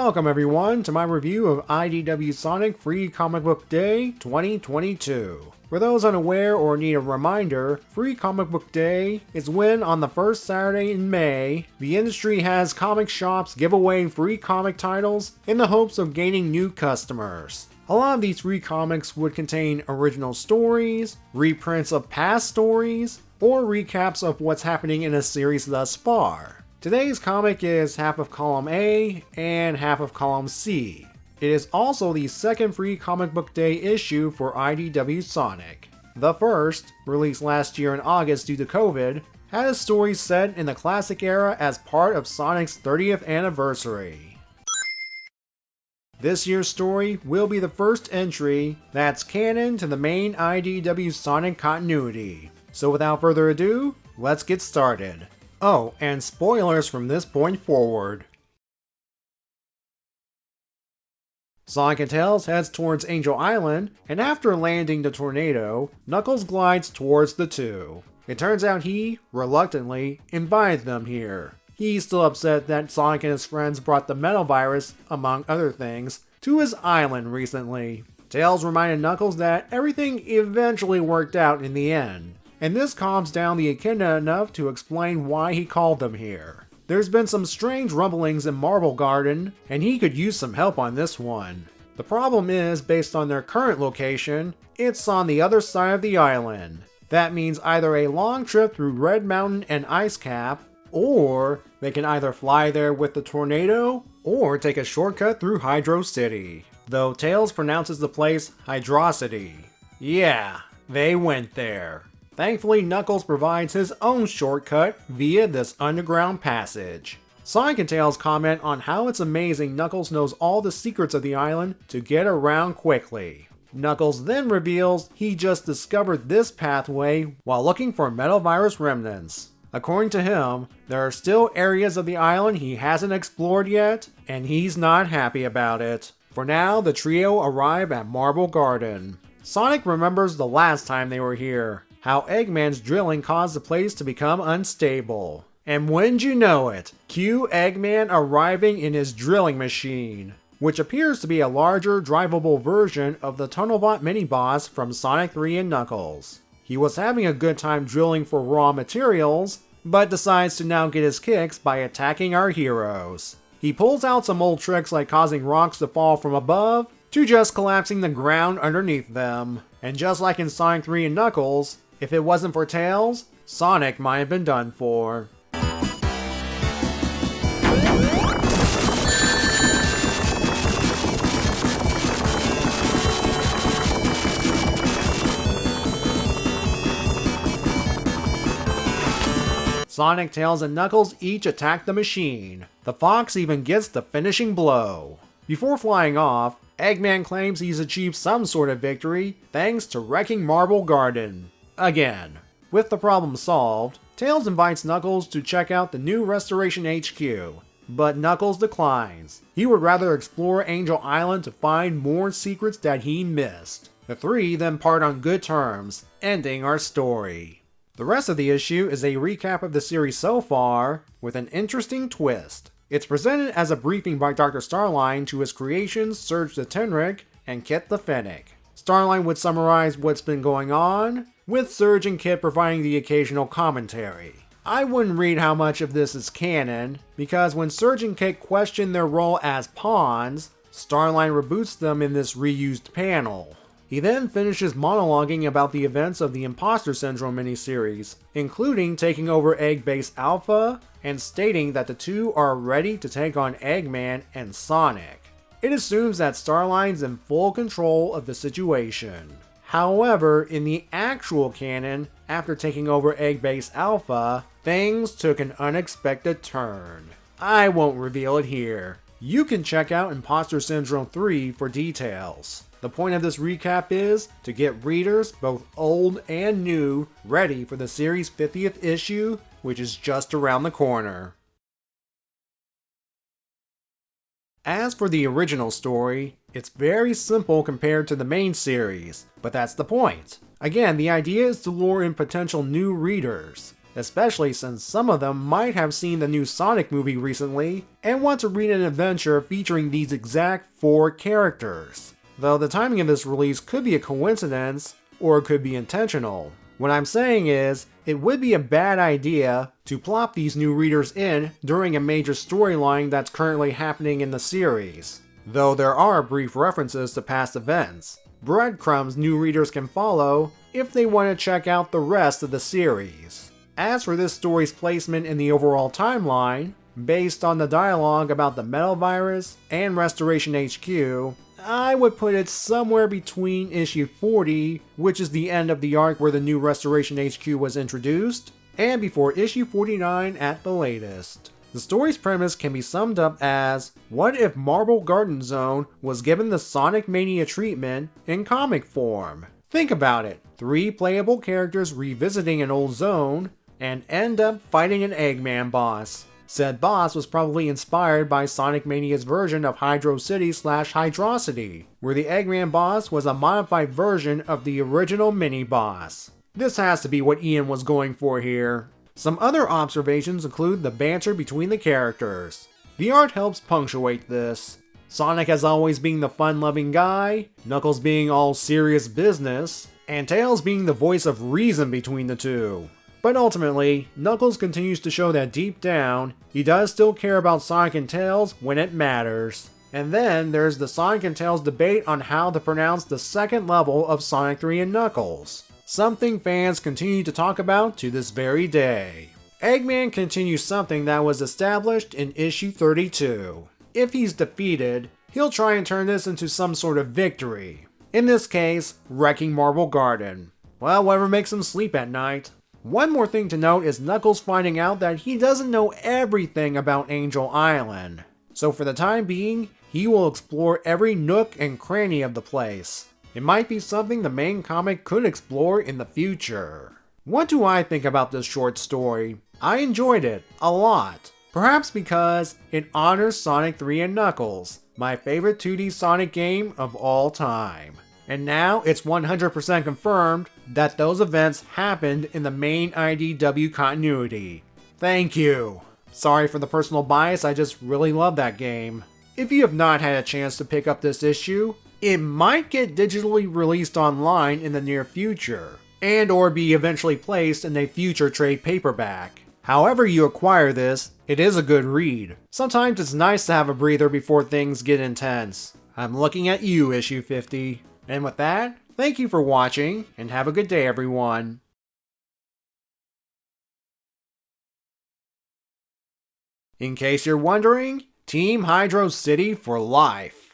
Welcome everyone to my review of IDW Sonic Free Comic Book Day 2022. For those unaware or need a reminder, Free Comic Book Day is when on the first Saturday in May, the industry has comic shops give away free comic titles in the hopes of gaining new customers. A lot of these free comics would contain original stories, reprints of past stories, or recaps of what's happening in a series thus far. Today's comic is half of column A and half of column C. It is also the second Free Comic Book Day issue for IDW Sonic. The first, released last year in August due to COVID, had a story set in the classic era as part of Sonic's 30th anniversary. This year's story will be the first entry that's canon to the main IDW Sonic continuity. So without further ado, let's get started. Oh, and spoilers from this point forward. Sonic and Tails heads towards Angel Island, and after landing the tornado, Knuckles glides towards the two. It turns out he, reluctantly, invited them here. He's still upset that Sonic and his friends brought the metal virus, among other things, to his island recently. Tails reminded Knuckles that everything eventually worked out in the end, and this calms down the Echidna enough to explain why he called them here. There's been some strange rumblings in Marble Garden, and he could use some help on this one. The problem is, based on their current location, it's on the other side of the island. That means either a long trip through Red Mountain and Ice Cap, or they can either fly there with the tornado, or take a shortcut through Hydro City. Though Tails pronounces the place Hydrocity. Yeah, they went there. Thankfully, Knuckles provides his own shortcut via this underground passage. Sonic and Tails comment on how it's amazing Knuckles knows all the secrets of the island to get around quickly. Knuckles then reveals he just discovered this pathway while looking for metal virus remnants. According to him, there are still areas of the island he hasn't explored yet, and he's not happy about it. For now, the trio arrive at Marble Garden. Sonic remembers the last time they were here, how Eggman's drilling caused the place to become unstable. And wouldn't you know it, cue Eggman arriving in his drilling machine, which appears to be a larger, drivable version of the Tunnelbot mini-boss from Sonic 3 and Knuckles. He was having a good time drilling for raw materials, but decides to now get his kicks by attacking our heroes. He pulls out some old tricks like causing rocks to fall from above, to just collapsing the ground underneath them. And just like in Sonic 3 and Knuckles, if it wasn't for Tails, Sonic might have been done for. Sonic, Tails, and Knuckles each attack the machine. The Fox even gets the finishing blow. Before flying off, Eggman claims he's achieved some sort of victory thanks to wrecking Marble Garden. Again. With the problem solved, Tails invites Knuckles to check out the new Restoration HQ, but Knuckles declines. He would rather explore Angel Island to find more secrets that he missed. The three then part on good terms, ending our story. The rest of the issue is a recap of the series so far, with an interesting twist. It's presented as a briefing by Dr. Starline to his creations Surge the Tenric and Kit the Fennec. Starline would summarize what's been going on, with Surge and Kit providing the occasional commentary. I wouldn't read how much of this is canon, because when Surge and Kit question their role as pawns, Starline reboots them in this reused panel. He then finishes monologuing about the events of the Imposter Syndrome miniseries, including taking over Egg Base Alpha, and stating that the two are ready to take on Eggman and Sonic. It assumes that Starline's in full control of the situation. However, in the actual canon, after taking over Egg Base Alpha, things took an unexpected turn. I won't reveal it here. You can check out Imposter Syndrome 3 for details. The point of this recap is to get readers, both old and new, ready for the series' 50th issue, which is just around the corner. As for the original story, it's very simple compared to the main series, but that's the point. Again, the idea is to lure in potential new readers. especially since some of them might have seen the new Sonic movie recently and want to read an adventure featuring these exact 4 characters. Though the timing of this release could be a coincidence, or it could be intentional. What I'm saying is, it would be a bad idea to plop these new readers in during a major storyline that's currently happening in the series. Though there are brief references to past events, breadcrumbs new readers can follow if they want to check out the rest of the series. As for this story's placement in the overall timeline, based on the dialogue about the Metal Virus and Restoration HQ, I would put it somewhere between issue 40, which is the end of the arc where the new Restoration HQ was introduced, and before issue 49 at the latest. The story's premise can be summed up as, what if Marble Garden Zone was given the Sonic Mania treatment in comic form? Think about it, 3 playable characters revisiting an old zone, and end up fighting an Eggman boss. Said boss was probably inspired by Sonic Mania's version of Hydro City / Hydrocity, where the Eggman boss was a modified version of the original mini-boss. This has to be what Ian was going for here. Some other observations include the banter between the characters. The art helps punctuate this. Sonic as always being the fun-loving guy, Knuckles being all serious business, and Tails being the voice of reason between the two. But ultimately, Knuckles continues to show that deep down, he does still care about Sonic and Tails when it matters. And then there's the Sonic and Tails debate on how to pronounce the second level of Sonic 3 and Knuckles, something fans continue to talk about to this very day. Eggman continues something that was established in issue 32. If he's defeated, he'll try and turn this into some sort of victory. In this case, wrecking Marble Garden. Well, whatever makes him sleep at night. One more thing to note is Knuckles finding out that he doesn't know everything about Angel Island. So for the time being, he will explore every nook and cranny of the place. It might be something the main comic could explore in the future. What do I think about this short story? I enjoyed it a lot. Perhaps because it honors Sonic 3 and Knuckles, my favorite 2D Sonic game of all time. And now it's 100% confirmed that those events happened in the main IDW continuity. Thank you. Sorry for the personal bias, I just really love that game. If you have not had a chance to pick up this issue, it might get digitally released online in the near future, and or be eventually placed in a future trade paperback. However you acquire this, it is a good read. Sometimes it's nice to have a breather before things get intense. I'm looking at you, issue 50. And with that, thank you for watching, and have a good day, everyone. In case you're wondering, Team Hydro City for life.